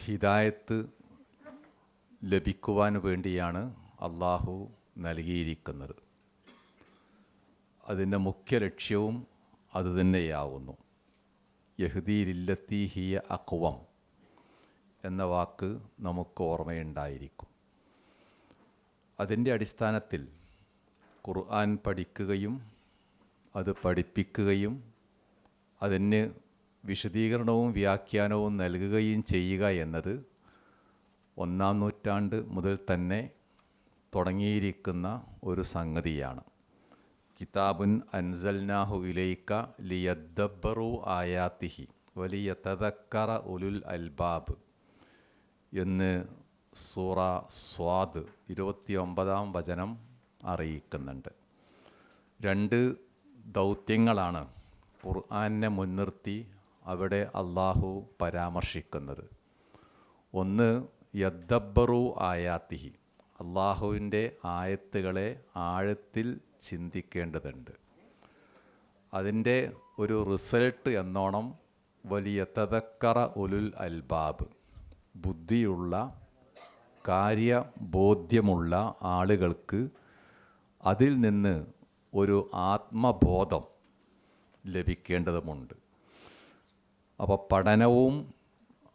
ഹിദായത്ത് ലഭിക്കുവാൻ വേണ്ടിയാണ് അള്ളാഹു നൽകിയിരിക്കുന്നത്. അതിൻ്റെ മുഖ്യ ലക്ഷ്യവും അതുതന്നെയാവുന്നു. യഹ്ദീലില്ലത്തി ഹിയ അഖ്വം എന്ന വാക്ക് നമുക്ക് ഓർമ്മയുണ്ടായിരിക്കും. അതിൻ്റെ അടിസ്ഥാനത്തിൽ ഖുർആൻ പഠിക്കുകയും അത് പഠിപ്പിക്കുകയും അതിന് വിശദീകരണവും വ്യാഖ്യാനവും നൽകുകയും ചെയ്യുക എന്നത് 1-ാം നൂറ്റാണ്ട് മുതൽ തന്നെ തുടങ്ങിയിരിക്കുന്ന ഒരു സംഗതിയാണ്. കിതാബുൻ അൻസൽനാഹു ഇലൈക ലിയദ്ദബ്ബറു ആയാത്തിഹി വലിയതദക്കറ ഉലുൽ അൽബാബ് എന്ന് സൂറ സ്വാദ് 29-ാം വചനം അറിയിക്കുന്നുണ്ട്. 2 ദൗത്യങ്ങളാണ് ഖുർആനെ മുൻനിർത്തി അവിടെ അള്ളാഹു പരാമർശിക്കുന്നത്. ഒന്ന്, യദ്ദബ്ബറു ആയാത്തിഹി, അള്ളാഹുവിൻ്റെ ആയത്തുകളെ ആഴത്തിൽ ചിന്തിക്കേണ്ടതുണ്ട്. അതിൻ്റെ ഒരു റിസൾട്ട് എന്നോണം വലിയതദക്കറ ഉലുൽ അൽബാബ്, ബുദ്ധിയുള്ള കാര്യബോധ്യമുള്ള ആളുകൾക്ക് അതിൽ നിന്ന് ഒരു ആത്മബോധം ലഭിക്കേണ്ടതുമുണ്ട്. അപ്പോൾ പഠനവും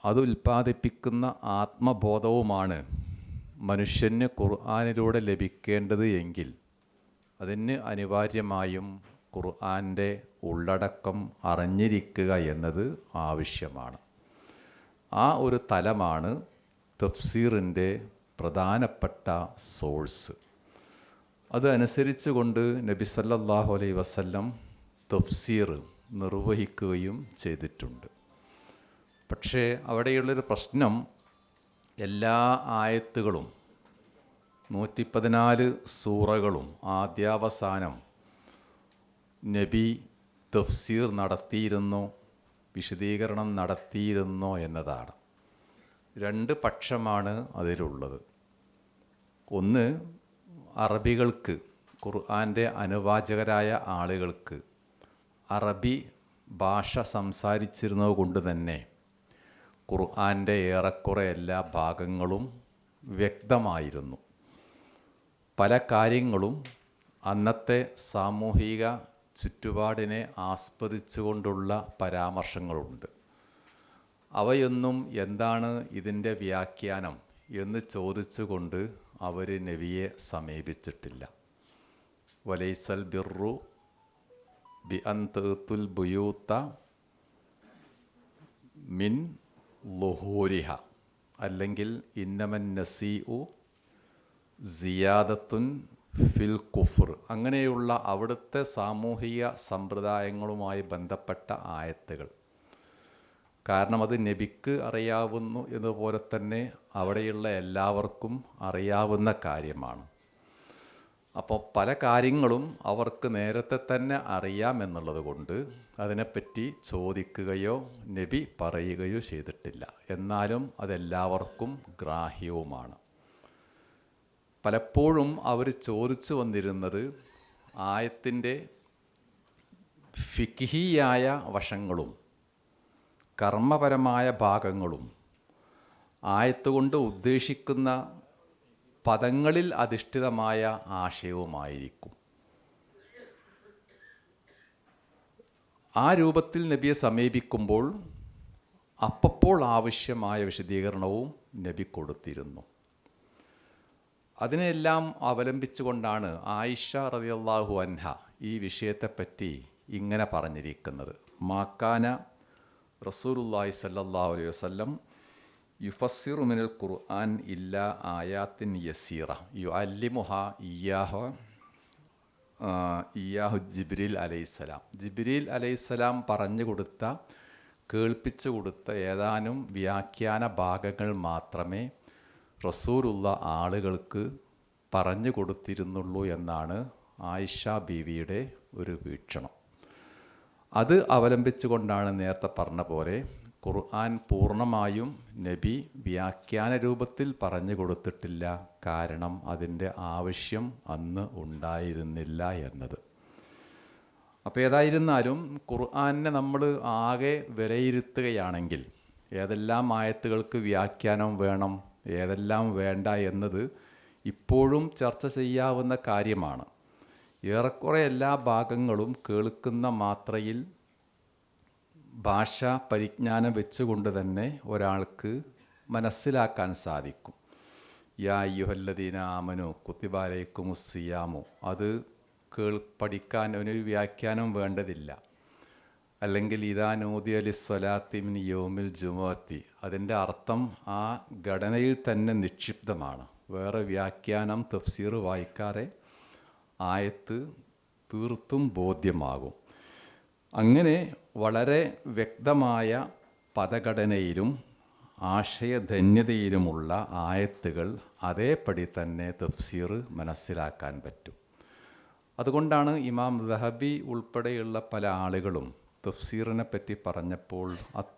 അത് ഉൽപ്പാദിപ്പിക്കുന്ന ആത്മബോധവുമാണ് മനുഷ്യന് ഖുർആനിലൂടെ ലഭിക്കേണ്ടത് എങ്കിൽ അതിന് അനിവാര്യമായും ഖുർആൻ്റെ ഉള്ളടക്കം അറിഞ്ഞിരിക്കുക എന്നത് ആവശ്യമാണ്. ആ ഒരു തലമാണ് തഫ്സീറിൻ്റെ പ്രധാനപ്പെട്ട സോഴ്സ്. അതനുസരിച്ച് കൊണ്ട് നബി സല്ലല്ലാഹു അലൈഹി വസല്ലം തഫ്സീർ നിർവഹിക്കുകയും ചെയ്തിട്ടുണ്ട്. പക്ഷേ അവിടെയുള്ളൊരു പ്രശ്നം, എല്ലാ ആയത്തുകളും 114 സൂറകളും ആദ്യാവസാനം നബി തഫ്സീർ നടത്തിയിരുന്നോ, വിശദീകരണം നടത്തിയിരുന്നോ എന്നതാണ്. 2 പക്ഷമാണ് അതിലുള്ളത്. ഒന്ന്, അറബികൾക്ക്, ഖുർആൻ്റെ അനുവാചകരായ ആളുകൾക്ക് അറബി ഭാഷ സംസാരിച്ചിരുന്നത് കൊണ്ട് തന്നെ ഖുർആൻ്റെ ഏറെക്കുറെ എല്ലാ ഭാഗങ്ങളും വ്യക്തമായിരുന്നു. പല കാര്യങ്ങളും അന്നത്തെ സാമൂഹിക ചുറ്റുപാടിനെ ആസ്പദിച്ചുകൊണ്ടുള്ള പരാമർശങ്ങളുണ്ട്. അവയൊന്നും എന്താണ് ഇതിൻ്റെ വ്യാഖ്യാനം എന്ന് ചോദിച്ചുകൊണ്ട് അവർ നബിയെ സമീപിച്ചിട്ടില്ല. വലൈസൽ ബിർറു ബി അൻ തഅ്തുൽ ബുയൂത മിൻ ളുഹൂരിഹ, അല്ലെങ്കിൽ ഇന്നമൻ നസീഉ സിയാദത്തുൻ ഫിൽ കുഫ്ർ, അങ്ങനെയുള്ള അവിടുത്തെ സാമൂഹിക സമ്പ്രദായങ്ങളുമായി ബന്ധപ്പെട്ട ആയത്തുകൾ. കാരണം അത് നബിക്ക് അറിയാവുന്നു എന്നതുപോലെ തന്നെ അവിടെയുള്ള എല്ലാവർക്കും അറിയാവുന്ന കാര്യമാണ്. അപ്പോൾ പല കാര്യങ്ങളും അവർക്ക് നേരത്തെ തന്നെ അറിയാമെന്നുള്ളത് കൊണ്ട് അതിനെപ്പറ്റി ചോദിക്കുകയോ നബി പറയുകയോ ചെയ്തിട്ടില്ല. എന്നാലും അതെല്ലാവർക്കും ഗ്രാഹ്യവുമാണ്. പലപ്പോഴും അവർ ചോദിച്ചു വന്നിരുന്നത് ആയത്തിൻ്റെ ഫിഖ്ഹിയായ വശങ്ങളും കർമ്മപരമായ ഭാഗങ്ങളും ആയത്തുകൊണ്ട് ഉദ്ദേശിക്കുന്ന പദങ്ങളിൽ അധിഷ്ഠിതമായ ആശയവുമായിരിക്കും. ആ രൂപത്തിൽ നബിയെ സമീപിക്കുമ്പോൾ അപ്പോൾ ആവശ്യമായ വിശദീകരണവും നബി കൊടുത്തിരുന്നു. അതിനെല്ലാം അവലംബിച്ചുകൊണ്ടാണ് ആയിഷ റളിയല്ലാഹു അൻഹ ഈ വിഷയത്തെപ്പറ്റി ഇങ്ങനെ പറഞ്ഞിരിക്കുന്നത്. മാക്കാന റസൂലുള്ളാഹി സ്വല്ലല്ലാഹു അലൈഹി വസല്ലം യുഫസ്സിറു മിനൽ ഖുർആൻ ഇല്ലാ ആയാത്തിൻ യസീറ യുഅല്ലിമുഹ ഇയ്യാഹു ജിബ്രീൽ അലൈഹിസ്സലാം. ജിബ്രീൽ അലൈഹിസ്സലാം പറഞ്ഞു കൊടുത്ത, കേൾപ്പിച്ചു കൊടുത്ത ഏതാനും വ്യാഖ്യാന ഭാഗങ്ങൾ മാത്രമേ റസൂലുള്ള ആളുകൾക്ക് പറഞ്ഞു കൊടുത്തിരുന്നുള്ളൂ എന്നാണ് ആയിഷ ബീവിയുടെ ഒരു വീക്ഷണം. അത് അവലംബിച്ചുകൊണ്ടാണ് നേരത്തെ പറഞ്ഞ പോലെ ഖുർആൻ പൂർണ്ണമായും നബി വ്യാഖ്യാന രൂപത്തിൽ പറഞ്ഞു കൊടുത്തിട്ടില്ല. കാരണം അതിൻ്റെ ആവശ്യം അന്ന് ഉണ്ടായിരുന്നില്ല എന്നത്. അപ്പോൾ ഏതായിരുന്നാലും ഖുർആനെ നമ്മൾ ആകെ വിലയിരുത്തുകയാണെങ്കിൽ ഏതെല്ലാം ആയത്തുകൾക്ക് വ്യാഖ്യാനം വേണം, ഏതെല്ലാം വേണ്ട എന്നത് ഇപ്പോഴും ചർച്ച ചെയ്യാവുന്ന കാര്യമാണ്. ഏറെക്കുറെ എല്ലാ ഭാഗങ്ങളും കേൾക്കുന്ന മാത്രയിൽ ഭാഷാ പരിജ്ഞാനം വെച്ചുകൊണ്ട് തന്നെ ഒരാൾക്ക് മനസ്സിലാക്കാൻ സാധിക്കും. യാ അയ്യുഹല്ലദീന ആമനു കുത്തിബ അലൈക്കുമുസ്സിയാമു, അത് പഠിക്കാൻ ഒരു വ്യാഖ്യാനം വേണ്ടതില്ല. അല്ലെങ്കിൽ ഇദാ നൂദിയ ലിസ്സലാത്തി മിൻ യൗമിൽ ജുമുഅത്തി, അതിൻ്റെ അർത്ഥം ആ ഘടനയിൽ തന്നെ നിക്ഷിപ്തമാണ്. വേറെ വ്യാഖ്യാനം തഫ്സീർ വായിക്കാതെ ആയത്ത് തീർത്തും ബോധ്യമാകും. അങ്ങനെ വളരെ വ്യക്തമായ പദഘടനയിലും ആശയധന്യതയിലുമുള്ള ആയത്തുകൾ അതേപടി തന്നെ തഫ്സീർ മനസ്സിലാക്കാൻ പറ്റും. അതുകൊണ്ടാണ് ഇമാം ദഹബി ഉൾപ്പെടെയുള്ള പല ആളുകളും തഫ്സീറിനെ പറ്റി പറഞ്ഞപ്പോൾ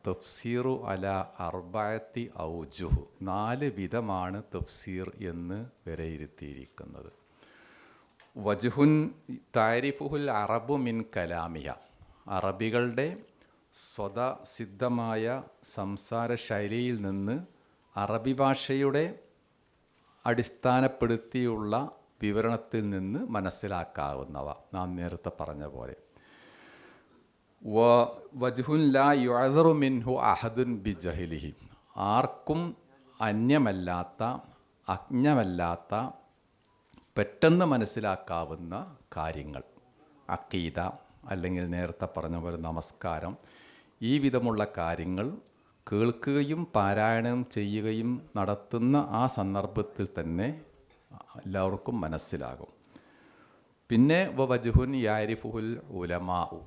തഫ്സീറു അല അർബഅത്തി ഔജുഹ്, 4 വിധമാണ് തഫ്സീർ എന്ന് വിലയിരുത്തിയിരിക്കുന്നത്. വജ്ഹുൻ താരിഫുൽ അറബു മിൻ കലാമിഹ, അറബികളുടെ സ്വതസിദ്ധമായ സംസാര ശൈലിയിൽ നിന്ന് അറബി ഭാഷയുടെ അടിസ്ഥാനപ്പെടുത്തിയുള്ള വിവരണത്തിൽ നിന്ന് മനസ്സിലാക്കാവുന്നവ നാം നേരത്തെ പറഞ്ഞ പോലെ. വജ്ഹുൻ ലാ യുഅദറു മിൻഹു അഹദുൻ ബിജഹ്ലിഹി, ആർക്കും അന്യമല്ലാത്ത അജ്ഞമല്ലാത്ത പെട്ടെന്ന് മനസ്സിലാക്കാവുന്ന കാര്യങ്ങൾ, അഖീദ അല്ലെങ്കിൽ നേരത്തെ പറഞ്ഞ പോലെ നമസ്കാരം, ഈ വിധമുള്ള കാര്യങ്ങൾ കേൾക്കുകയും പാരായണം ചെയ്യുകയും നടത്തുന്ന ആ സന്ദർഭത്തിൽ തന്നെ എല്ലാവർക്കും മനസ്സിലാകും. പിന്നെ വജ്ഹുൻ യാരിഫുൽ ഉലമാഉ,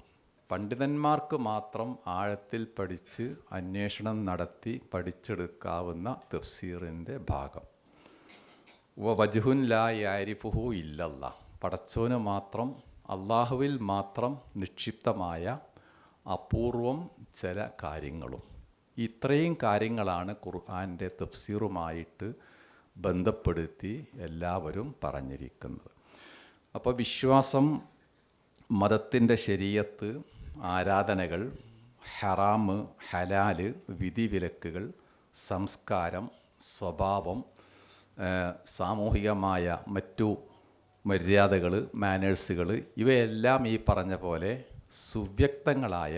പണ്ഡിതന്മാർക്ക് മാത്രം ആഴത്തിൽ പഠിച്ച് അന്വേഷണം നടത്തി പഠിച്ചെടുക്കാവുന്ന തഫ്സീറിൻ്റെ ഭാഗം. വജ്ഹുൻ ലാ യാരിഫുഹു ഇല്ലല്ലാ, പടച്ചോന് മാത്രം അള്ളാഹുവിൽ മാത്രം നിക്ഷിപ്തമായ അപൂർവം ചില കാര്യങ്ങളും. ഇത്രയും കാര്യങ്ങളാണ് ഖുർആൻ്റെ തഫ്സീറുമായിട്ട് ബന്ധപ്പെടുത്തി എല്ലാവരും പറഞ്ഞിരിക്കുന്നത്. അപ്പോൾ വിശ്വാസം, മതത്തിൻ്റെ ശരീഅത്ത്, ആരാധനകൾ, ഹറാമ് ഹലാല്, വിധിവിലക്കുകൾ, സംസ്കാരം, സ്വഭാവം, സാമൂഹികമായ മറ്റു മര്യാദകൾ, മാനേഴ്സുകൾ, ഇവയെല്ലാം ഈ പറഞ്ഞ പോലെ സുവ്യക്തങ്ങളായ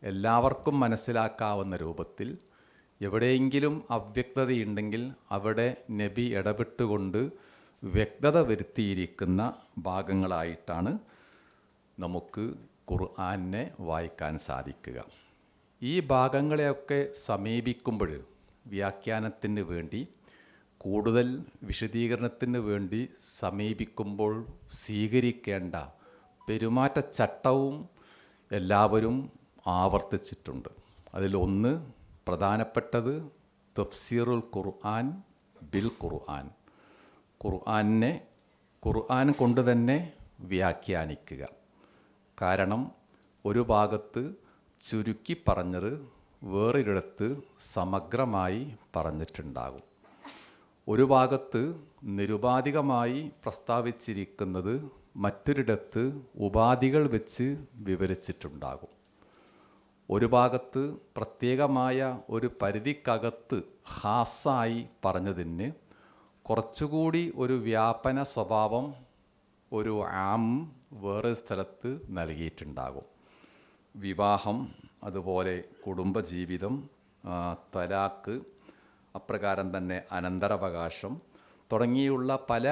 എല്ലാവർക്കും മനസ്സിലാക്കാവുന്ന രൂപത്തിൽ എവിടെയെങ്കിലും അവ്യക്തതയുണ്ടെങ്കിൽ അവിടെ നബി ഇടപെട്ടുകൊണ്ട് വ്യക്തത വരുത്തിയിരിക്കുന്ന ഭാഗങ്ങളായിട്ടാണ് നമുക്ക് ഖുർആനെ വായിക്കാൻ സാധിക്കുക. ഈ ഭാഗങ്ങളെയൊക്കെ സമീപിക്കുമ്പോൾ വ്യാഖ്യാനത്തിന് വേണ്ടി, കൂടുതൽ വിശദീകരണത്തിന് വേണ്ടി സമീപിക്കുമ്പോൾ സ്വീകരിക്കേണ്ട പെരുമാറ്റച്ചട്ടവും എല്ലാവരും ആവർത്തിച്ചിട്ടുണ്ട്. അതിലൊന്ന് പ്രധാനപ്പെട്ടത് തഫ്സീറുൽ ഖുർആൻ ബിൽ ഖുർആൻ, ഖുർആനെ ഖുർആൻ കൊണ്ട് തന്നെ വ്യാഖ്യാനിക്കുക. കാരണം ഒരു ഭാഗത്ത് ചുരുക്കി പറഞ്ഞത് വേറൊരിടത്ത് സമഗ്രമായി പറഞ്ഞിട്ടുണ്ടാകും. ഒരു ഭാഗത്ത് നിരുപാധികമായി പ്രസ്താവിച്ചിരിക്കുന്നത് മറ്റൊരിടത്ത് ഉപാധികൾ വെച്ച് വിവരിച്ചിട്ടുണ്ടാകും. ഒരു ഭാഗത്ത് പ്രത്യേകമായ ഒരു പരിധിക്കകത്ത് ഖാസായി പറഞ്ഞതിന് കുറച്ചുകൂടി ഒരു വ്യാപന സ്വഭാവം ഒരു ആം വേറെ സ്ഥലത്ത് നൽകിയിട്ടുണ്ടാകും. വിവാഹം, അതുപോലെ കുടുംബജീവിതം, തലാക്ക്, അപ്രകാരം തന്നെ അനന്തരാവകാശം തുടങ്ങിയുള്ള പല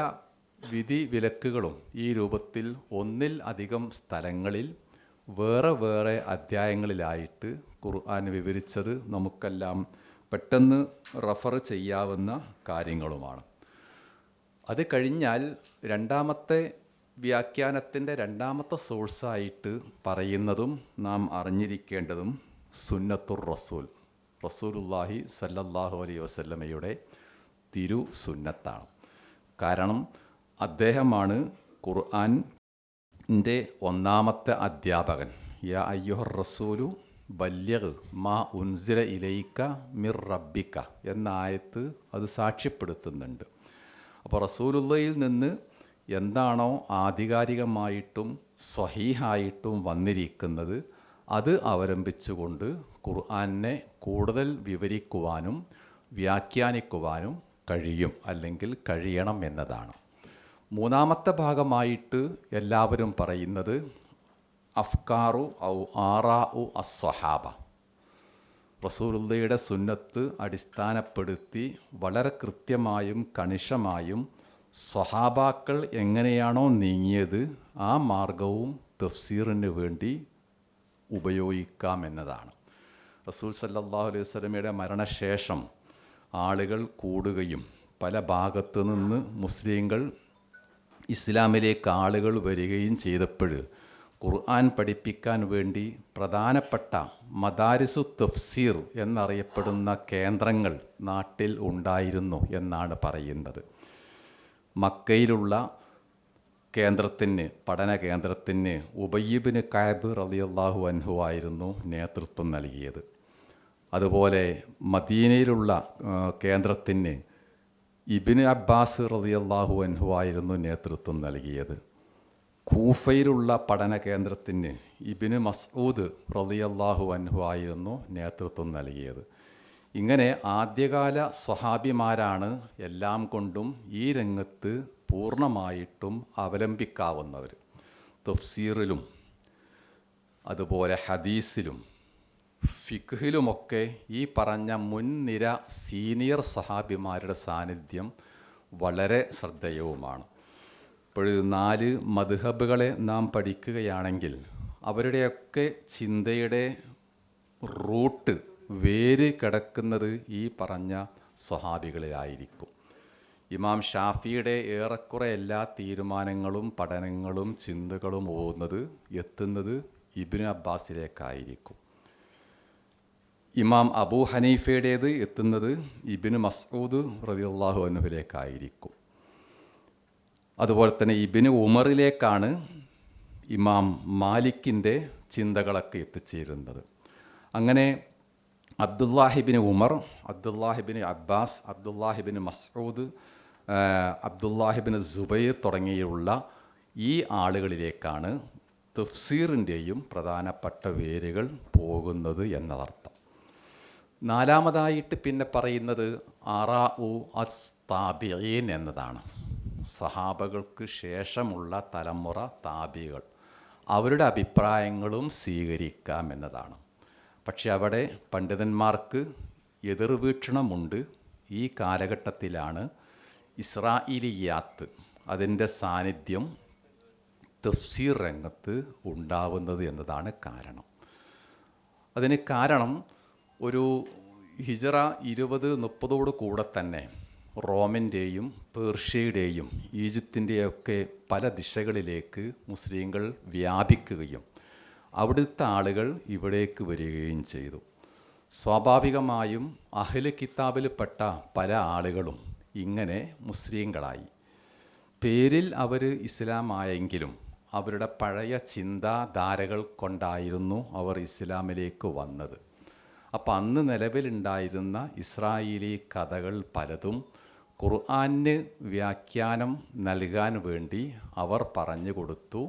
വിധി വിലക്കുകളും ഈ രൂപത്തിൽ ഒന്നിൽ അധികം സ്ഥലങ്ങളിൽ വേറെ വേറെ അധ്യായങ്ങളിലായിട്ട് ഖുർആൻ വിവരിച്ചത് നമുക്കെല്ലാം പെട്ടെന്ന് റഫർ ചെയ്യാവുന്ന കാര്യങ്ങളുമാണ്. അത് കഴിഞ്ഞാൽ രണ്ടാമത്തെ വ്യാഖ്യാനത്തിൻ്റെ രണ്ടാമത്തെ സോഴ്സായിട്ട് പറയുന്നതും നാം അറിഞ്ഞിരിക്കേണ്ടതും സുന്നത്തുർ റസൂൽ, റസൂലുള്ളാഹി സല്ലല്ലാഹു അലൈഹി വസല്ലമയുടെ തിരു സുന്നത്താണ്. കാരണം അദ്ദേഹമാണ് ഖുർആൻ്റെ ഒന്നാമത്തെ അധ്യാപകൻ. യാ അയ്യുഹർ റസൂലു ബല്യഗ് മാ ഉൻസില ഇലൈക മിർ റബ്ബിക എന്ന ആയത്ത് അത് സാക്ഷ്യപ്പെടുത്തുന്നുണ്ട്. അപ്പോൾ റസൂലുള്ളയിൽ നിന്ന് എന്താണോ ആധികാരികമായിട്ടും സ്വഹീഹായിട്ടും വന്നിരിക്കുന്നത് അത് അവലംബിച്ചുകൊണ്ട് ഖുർആനെ കൂടുതൽ വിവരിക്കുവാനും വ്യാഖ്യാനിക്കുവാനും കഴിയും, അല്ലെങ്കിൽ കഴിയണം എന്നതാണ്. മൂന്നാമത്തെ ഭാഗമായിട്ട് എല്ലാവരും പറയുന്നത് അഫ്കാറു ഔ ആറാഉ അസ്വഹാബ. റസൂലുള്ളാഹിയുടെ സുന്നത്ത് അടിസ്ഥാനപ്പെടുത്തി വളരെ കൃത്യമായും കണിശമായും സ്വഹാബാക്കൾ എങ്ങനെയാണോ നീങ്ങിയത് ആ മാർഗവും തഫ്സീറിന് വേണ്ടി ഉപയോഗിക്കാമെന്നതാണ്. റസൂൽ സല്ലല്ലാഹു അലൈഹി വസല്ലമയുടെ മരണശേഷം ആളുകൾ കൂടുകയും പല ഭാഗത്തു നിന്ന് മുസ്ലിങ്ങൾ ഇസ്ലാമിലേക്ക് ആളുകൾ വരികയും ചെയ്തപ്പോൾ ഖുർആൻ പഠിപ്പിക്കാൻ വേണ്ടി പ്രധാനപ്പെട്ട മദാരിസു തഫ്സീർ എന്നറിയപ്പെടുന്ന കേന്ദ്രങ്ങൾ നാട്ടിൽ ഉണ്ടായിരുന്നു എന്നാണ് പറയുന്നത്. മക്കയിലുള്ള പഠന കേന്ദ്രത്തിന് ഉബയ്യ് ഇബ്നു കഅബ് റളിയല്ലാഹു അൻഹു ആയിരുന്നു നേതൃത്വം നൽകിയത്. അതുപോലെ മദീനയിലുള്ള കേന്ദ്രത്തിന് ഇബ്നു അബ്ബാസ് റളിയല്ലാഹു അൻഹു ആയിരുന്നു നേതൃത്വം നൽകിയത്. കൂഫയിലുള്ള പഠന കേന്ദ്രത്തിന് ഇബ്നു മസ്ഊദ് റളിയല്ലാഹു അൻഹു ആയിരുന്നു നേതൃത്വം നൽകിയത്. ഇങ്ങനെ ആദ്യകാല സ്വഹാബിമാരാണ് എല്ലാം കൊണ്ടും ഈ രംഗത്ത് പൂർണ്ണമായിട്ടും അവലംബിക്കാവുന്നവർ. തഫ്സീറിലും അതുപോലെ ഹദീസിലും ഫിഖ്ഹിലുമൊക്കെ ഈ പറഞ്ഞ മുൻനിര സീനിയർ സ്വഹാബിമാരുടെ സാന്നിധ്യം വളരെ ശ്രദ്ധേയവുമാണ്. ഇപ്പോൾ 4 മദ്ഹബുകളെ നാം പഠിക്കുകയാണെങ്കിൽ അവരുടെയൊക്കെ ചിന്തയുടെ റൂട്ട്, വേര് കിടക്കുന്നത് ഈ പറഞ്ഞ സ്വഹാബികളിലായിരിക്കും. ഇമാം ഷാഫിയുടെ ഏറെക്കുറെ എല്ലാ തീരുമാനങ്ങളും പഠനങ്ങളും ചിന്തകളും എത്തുന്നത് ഇബ്നു അബ്ബാസിലേക്കായിരിക്കും. ഇമാം അബൂ ഹനീഫയുടേത് എത്തുന്നത് ഇബ്നു മസ്ഊദ് റളിയല്ലാഹു അൻഹുവിലേക്കായിരിക്കും. അതുപോലെ തന്നെ ഇബ്നു ഉമറിലേക്കാണ് ഇമാം മാലിക്കിൻ്റെ ചിന്തകളൊക്കെ എത്തിച്ചേരുന്നത്. അങ്ങനെ അബ്ദുല്ലാഹിബിന് ഉമർ, അബ്ദുല്ലാഹിബിന് അബ്ബാസ്, അബ്ദുല്ലാഹിബിന് മസ്ഊദ്, അബ്ദുല്ലാഹിബിന് സുബൈർ തുടങ്ങിയുള്ള ഈ ആളുകളിലേക്കാണ് തഫ്സീറിൻ്റെയും പ്രധാനപ്പെട്ട വേരുകൾ പോകുന്നത് എന്നതർത്ഥം. നാലാമതായിട്ട് പിന്നെ പറയുന്നത് ആറാഉ അസ് താബിഈൻ എന്നതാണ്. സഹാബകൾക്ക് ശേഷമുള്ള തലമുറ താബികൾ, അവരുടെ അഭിപ്രായങ്ങളും സ്വീകരിക്കാം എന്നതാണ്. പക്ഷെ അവിടെ പണ്ഡിതന്മാർക്ക് എതിർവീക്ഷണമുണ്ട്. ഈ കാലഘട്ടത്തിലാണ് ഇസ്രാഈലിയാത്ത് അതിൻ്റെ സാന്നിധ്യം തഫ്സീർ രംഗത്ത് ഉണ്ടാവുന്നത് എന്നതാണ് കാരണം. അതിന് കാരണം ഒരു ഹിജറ 20-30 കൂടെ തന്നെ റോമിൻ്റെയും പേർഷ്യയുടെയും ഈജിപ്തിൻ്റെയൊക്കെ പല ദിശകളിലേക്ക് മുസ്ലിങ്ങൾ വ്യാപിക്കുകയും അവിടുത്തെ ആളുകൾ ഇവിടേക്ക് വരികയും ചെയ്തു. സ്വാഭാവികമായും അഹ്ലു കിതാബിൽപ്പെട്ട പല ആളുകളും ഇങ്ങനെ മുസ്ലിങ്ങളായി. പേരിൽ അവർ ഇസ്ലാമായെങ്കിലും അവരുടെ പഴയ ചിന്താധാരകൾ കൊണ്ടായിരുന്നു അവർ ഇസ്ലാമിലേക്ക് വന്നത്. അപ്പം അന്ന് നിലവിലുണ്ടായിരുന്ന ഇസ്രായേലി കഥകൾ പലതും ഖുർആന് വ്യാഖ്യാനം നൽകാൻ വേണ്ടി അവർ പറഞ്ഞു കൊടുത്തു.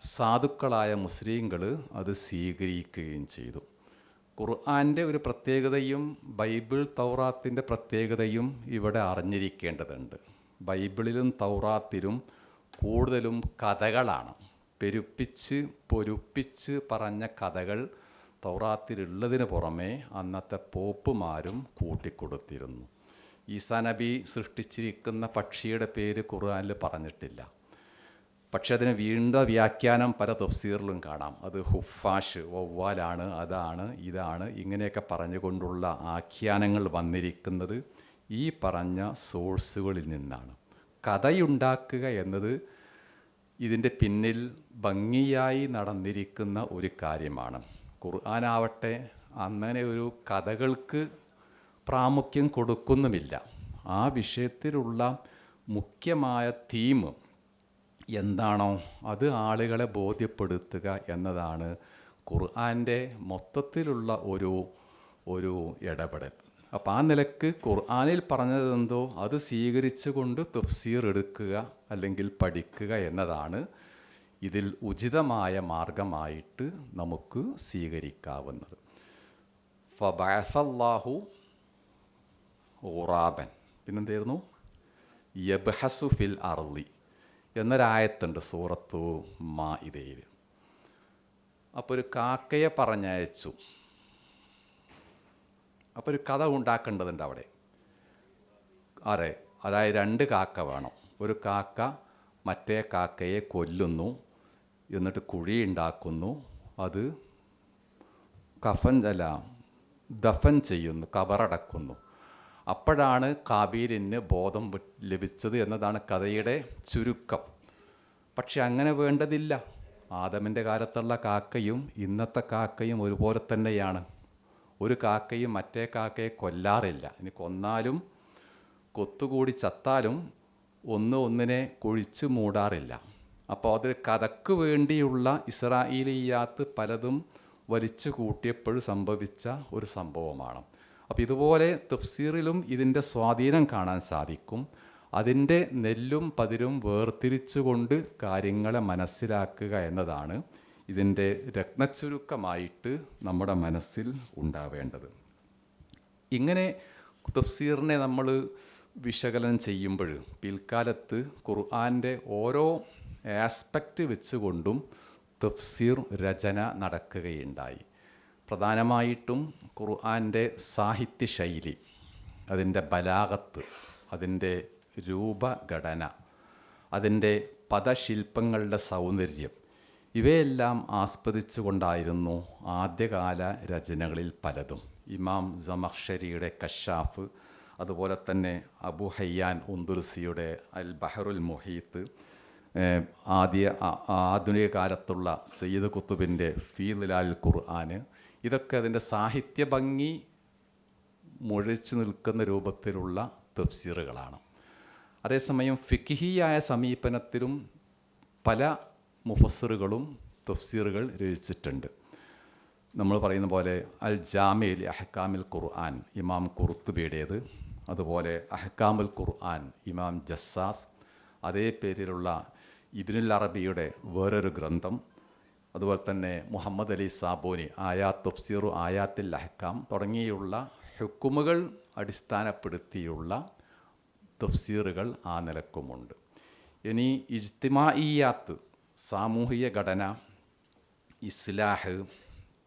സാധുക്കളായ മുസ്ലിങ്ങൾ അത് സ്വീകരിക്കുകയും ചെയ്തു. ഖുർആൻ്റെ ഒരു പ്രത്യേകതയും ബൈബിൾ തൗറാത്തിൻ്റെ പ്രത്യേകതയും ഇവിടെ അറിഞ്ഞിരിക്കേണ്ടതുണ്ട്. ബൈബിളിലും തൗറാത്തിലും കൂടുതലും കഥകളാണ്. പൊരുപ്പിച്ച് പറഞ്ഞ കഥകൾ തൗറാത്തിലുള്ളതിന് പുറമെ അന്നത്തെ പോപ്പുമാരും കൂട്ടിക്കൊടുത്തിരുന്നു. ഈസാ നബി സൃഷ്ടിച്ചിരിക്കുന്ന പക്ഷിയുടെ പേര് ഖുർആനിൽ പറഞ്ഞിട്ടില്ല. പക്ഷെ അതിന് വീണ്ടും വ്യാഖ്യാനം പല തഫ്സീറിലും കാണാം. അത് ഹുഫാഷ്, വവ്വാലാണ്, അതാണ്, ഇതാണ്, ഇങ്ങനെയൊക്കെ പറഞ്ഞുകൊണ്ടുള്ള ആഖ്യാനങ്ങൾ വന്നിരിക്കുന്നത് ഈ പറഞ്ഞ സോഴ്സുകളിൽ നിന്നാണ്. കഥയുണ്ടാക്കുക എന്നത് ഇതിൻ്റെ പിന്നിൽ ഭംഗിയായി നടന്നിരിക്കുന്ന ഒരു കാര്യമാണ്. ഖുർആനാവട്ടെ അങ്ങനെ ഒരു കഥകൾക്ക് പ്രാമുഖ്യം കൊടുക്കുന്നുമില്ല. ആ വിഷയത്തിലുള്ള മുഖ്യമായ തീം എന്താണോ അത് ആളുകളെ ബോധ്യപ്പെടുത്തുക എന്നതാണ് ഖുർആൻ്റെ മൊത്തത്തിലുള്ള ഒരു ഇടപെടൽ. അപ്പോൾ ആ നിലക്ക് ഖുർആനിൽ പറഞ്ഞതെന്തോ അത് സ്വീകരിച്ചു കൊണ്ട് തഫ്സീർ എടുക്കുക അല്ലെങ്കിൽ പഠിക്കുക എന്നതാണ് ഇതിൽ ഉചിതമായ മാർഗമായിട്ട് നമുക്ക് സ്വീകരിക്കാവുന്നത്. ഫബഅസല്ലാഹു ഖുറാബൻ, പിന്നെന്തായിരുന്നു, യബ്ഹസു ഫിൽ അർളി എന്നൊരായത്തുണ്ട് സൂറത്തു മാഇദയിൽ. അപ്പോൾ ഒരു കാക്കയെ പറഞ്ഞയച്ചു. അപ്പോൾ ഒരു കഥ ഉണ്ടാക്കേണ്ടതുണ്ട് അവിടെ. അതെ, അതായത് 2 കാക്ക വേണം. ഒരു കാക്ക മറ്റേ കാക്കയെ കൊല്ലുന്നു, എന്നിട്ട് കുഴി ഉണ്ടാക്കുന്നു, അത് ദഫൻ ചെയ്യുന്നു, കബറടക്കുന്നു. അപ്പോഴാണ് കാബീലിന് ബോധം ലഭിച്ചത് എന്നതാണ് കഥയുടെ ചുരുക്കം. പക്ഷെ അങ്ങനെ വേണ്ടതില്ല. ആദമിൻ്റെ കാലത്തുള്ള കാക്കയും ഇന്നത്തെ കാക്കയും ഒരുപോലെ തന്നെയാണ്. ഒരു കാക്കയും മറ്റേ കാക്കയെ കൊല്ലാറില്ല. ഇനി കൊന്നാലും കൊത്തുകൂടി ചത്താലും ഒന്നിനെ കുഴിച്ച് മൂടാറില്ല. അപ്പോൾ അത് കഥയ്ക്ക് വേണ്ടിയുള്ള ഇസ്രായേലിയാത്ത് പലതും വലിച്ചു കൂട്ടിയപ്പോഴും സംഭവിച്ച ഒരു സംഭവമാണ്. അപ്പോൾ ഇതുപോലെ തഫ്സീറിലും ഇതിൻ്റെ സ്വാധീനം കാണാൻ സാധിക്കും. അതിൻ്റെ നെല്ലും പതിരും വേർതിരിച്ചുകൊണ്ട് കാര്യങ്ങളെ മനസ്സിലാക്കുക എന്നതാണ് ഇതിൻ്റെ രത്നച്ചുരുക്കമായിട്ട് നമ്മുടെ മനസ്സിൽ ഉണ്ടാവേണ്ടത്. ഇങ്ങനെ തഫ്സീറിനെ നമ്മൾ വിശകലനം ചെയ്യുമ്പോൾ പിൽക്കാലത്ത് ഖുർആൻ്റെ ഓരോ ആസ്പെക്റ്റ് വെച്ചുകൊണ്ടും തഫ്സീർ രചന നടക്കുകയുണ്ടായി. പ്രധാനമായിട്ടും ഖുർആൻ്റെ സാഹിത്യശൈലി, അതിൻ്റെ ബലാഗത്ത്, അതിൻ്റെ രൂപഘടന, അതിൻ്റെ പദശില്പങ്ങളുടെ സൗന്ദര്യം, ഇവയെല്ലാം ആസ്വദിച്ചുകൊണ്ടായിരുന്നു ആദ്യകാല രചനകളിൽ പലതും. ഇമാം സമഖ്ശരിയുടെ കശാഫ്, അതുപോലെ തന്നെ അബു ഹയ്യാൻ ഉന്ദുർസിയുടെ അൽ ബഹറുൽ മുഹീത്ത്, ആധുനിക കാലത്തുള്ള സയ്യിദ് കുത്തുബിൻ്റെ ഫീ ദിലാൽ ഖുർആൻ, ഇതൊക്കെ അതിൻ്റെ സാഹിത്യ ഭംഗി മുഴച്ചു നിൽക്കുന്ന രൂപത്തിലുള്ള തഫ്സീറുകളാണ്. അതേസമയം ഫിഖ്ഹിയായ സമീപനത്തിലും പല മുഫസ്സിറുകളും തഫ്സീറുകൾ രചിച്ചിട്ടുണ്ട്. നമ്മൾ പറയുന്ന പോലെ അൽ ജാമിൽ അഹ്കാമിൽ ഖുർആൻ ഇമാം ഖുർത്തുബിയുടേത്, അതുപോലെ അഹ്കാമുൽ ഖുർആൻ ഇമാം ജസ്സാസ്, അതേ പേരിലുള്ള ഇബ്നുൽ അറബിയുടെ വേറൊരു ഗ്രന്ഥം, അതുപോലെ തന്നെ മുഹമ്മദ് അലി സാബൂനി ആയാത്ത് തഫ്സീറു ആയാത്തിൽ അഹ്കാം തുടങ്ങിയുള്ള ഹുക്കുമുകൾ അടിസ്ഥാനപ്പെടുത്തിയുള്ള തഫ്സീറുകൾ ആ നിലക്കുമുണ്ട്. ഇനി ഇജ്തിമാഇയാത്ത്, സാമൂഹിക ഘടന, ഇസ്ലാഹ്,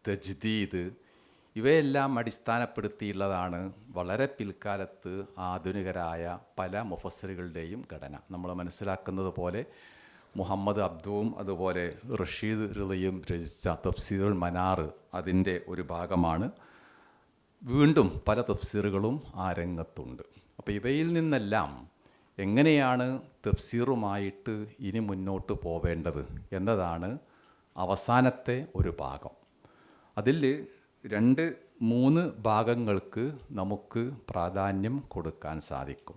തജ്ദീദ്, ഇവയെല്ലാം അടിസ്ഥാനപ്പെടുത്തിയുള്ളതാണ് വളരെ പിൽക്കാലത്ത് ആധുനികരായ പല മുഫസ്സിറുകളുടെയും ഘടന. നമ്മൾ മനസ്സിലാക്കുന്നത് പോലെ മുഹമ്മദ് അബ്ദുവും അതുപോലെ റഷീദ് റിളയും രചിച്ച തഫ്സീറുൽ മനാർ അതിൻ്റെ ഒരു ഭാഗമാണ്. വീണ്ടും പല തഫ്സീറുകളും ആ രംഗത്തുണ്ട്. അപ്പോൾ ഇവയിൽ നിന്നെല്ലാം എങ്ങനെയാണ് തഫ്സീറുമായിട്ട് ഇനി മുന്നോട്ട് പോവേണ്ടത് എന്നതാണ് അവസാനത്തെ ഒരു ഭാഗം. അതിൽ 2-3 ഭാഗങ്ങൾക്ക് നമുക്ക് പ്രാധാന്യം കൊടുക്കാൻ സാധിക്കും.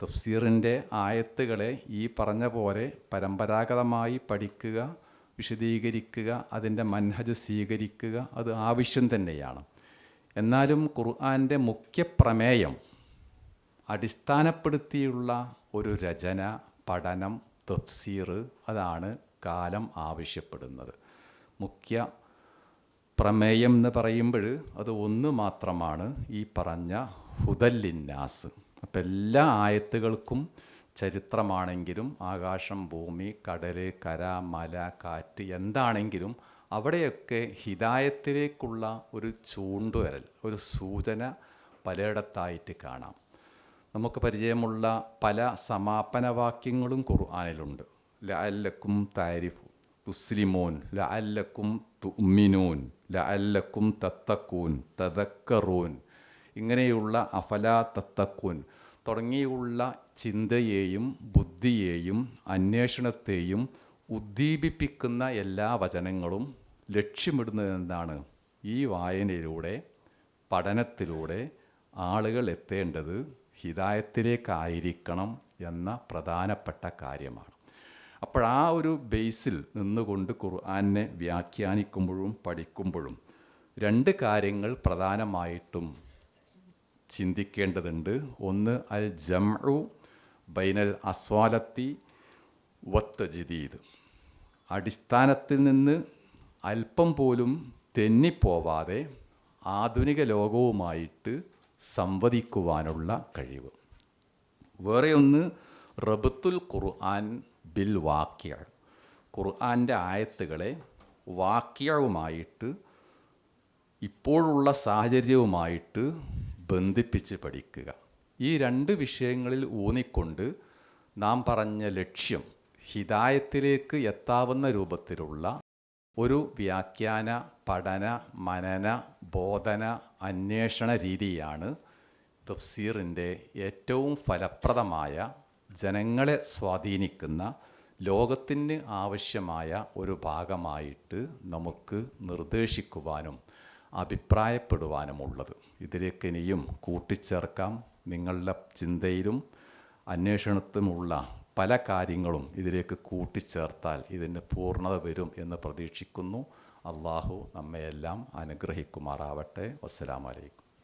തഫ്സീറിൻ്റെ ആയത്തുകളെ ഈ പറഞ്ഞ പോലെ പരമ്പരാഗതമായി പഠിക്കുക, വിശദീകരിക്കുക, അതിൻ്റെ മൻഹജ് സ്വീകരിക്കുക, അത് ആവശ്യം തന്നെയാണ്. എന്നാലും ഖുർആൻ്റെ മുഖ്യ പ്രമേയം അടിസ്ഥാനപ്പെടുത്തിയുള്ള ഒരു രചന, പഠനം, തഫ്സീർ, അതാണ് കാലം ആവശ്യപ്പെടുന്നത്. മുഖ്യ പ്രമേയം എന്ന് പറയുമ്പോൾ അത് ഒന്ന് മാത്രമാണ്, ഈ പറഞ്ഞ ഹുദല്ലിന്നാസ്. അപ്പം എല്ലാ ആയത്തുകൾക്കും ചരിത്രമാണെങ്കിലും ആകാശം, ഭൂമി, കടൽ, കര, മല, കാറ്റ് എന്താണെങ്കിലും അവിടെയൊക്കെ ഹിദായത്തിലേക്കുള്ള ഒരു ചൂണ്ടുവരൽ, ഒരു സൂചന പലയിടത്തായിട്ട് കാണാം. നമുക്ക് പരിചയമുള്ള പല സമാപന വാക്യങ്ങളും ഖുർആനിലുണ്ട്. ലഅല്ലക്കും താരിഫു തുസ്ലിമൂൻ, ലഅല്ലക്കും തുഅ്മിനൂൻ, ലഅല്ലക്കും തത്തക്കൂൻ, തദക്കറൂൻ, ഇങ്ങനെയുള്ള അഫലാ തത്തക്കൂൻ തുടങ്ങിയുള്ള ചിന്തയെയും ബുദ്ധിയെയും അന്വേഷണത്തെയും ഉദ്ദീപിപ്പിക്കുന്ന എല്ലാ വചനങ്ങളും ലക്ഷ്യമിടുന്നത് എന്താണ്? ഈ വായനയിലൂടെ, പഠനത്തിലൂടെ ആളുകൾ എത്തേണ്ടത് ഹിദായത്തിലേക്കായിരിക്കണം എന്ന പ്രധാനപ്പെട്ട കാര്യമാണ്. അപ്പോൾ ആ ഒരു ബേസിൽ നിന്നുകൊണ്ട് ഖുർആനെ വ്യാഖ്യാനിക്കുമ്പോഴും പഠിക്കുമ്പോഴും 2 കാര്യങ്ങൾ പ്രധാനമായിട്ടും ചിന്തിക്കേണ്ടതുണ്ട്. ഒന്ന് അൽ ജംഉ ബൈനൽ അസ്വാലത്തി വത്തജ്ദീദ്, അടിസ്ഥാനത്തിൽ നിന്ന് അല്പം പോലും തെന്നിപ്പോവാതെ ആധുനിക ലോകവുമായിട്ട് സംവദിക്കുവാനുള്ള കഴിവ്. വേറെ ഒന്ന് റബത്തുൽ ഖുർആൻ ബിൽ വാക്യ, ഖുർആൻ്റെ ആയത്തുകളെ വാക്യവുമായിട്ട് ഇപ്പോഴുള്ള സാഹചര്യവുമായിട്ട് ബന്ധിപ്പിച്ച് പഠിക്കുക. ഈ രണ്ട് വിഷയങ്ങളിൽ ഊന്നിക്കൊണ്ട് നാം പറഞ്ഞ ലക്ഷ്യം ഹിദായത്തിലേക്ക് എത്താവുന്ന രൂപത്തിലുള്ള ഒരു വ്യാഖ്യാന, പഠന, മനന, ബോധന, അന്വേഷണ രീതിയാണ് തഫ്സീറിൻ്റെ ഏറ്റവും ഫലപ്രദമായ, ജനങ്ങളെ സ്വാധീനിക്കുന്ന, ലോകത്തിന് ആവശ്യമായ ഒരു ഭാഗമായിട്ട് നമുക്ക് നിർദ്ദേശിക്കുവാനും അഭിപ്രായപ്പെടുവാനുമുള്ളത്. ഇതിലേക്ക് ഇനിയും കൂട്ടിച്ചേർക്കാം. നിങ്ങളുടെ ചിന്തയിലും അന്വേഷണത്തിലുമുള്ള പല കാര്യങ്ങളും ഇതിലേക്ക് കൂട്ടിച്ചേർത്താൽ ഇതിന് പൂർണ്ണത വരും എന്ന് പ്രതീക്ഷിക്കുന്നു. അള്ളാഹു നമ്മയെല്ലാം അനുഗ്രഹിക്കുമാറാവട്ടെ. വസ്സലാമു അലൈക്കും.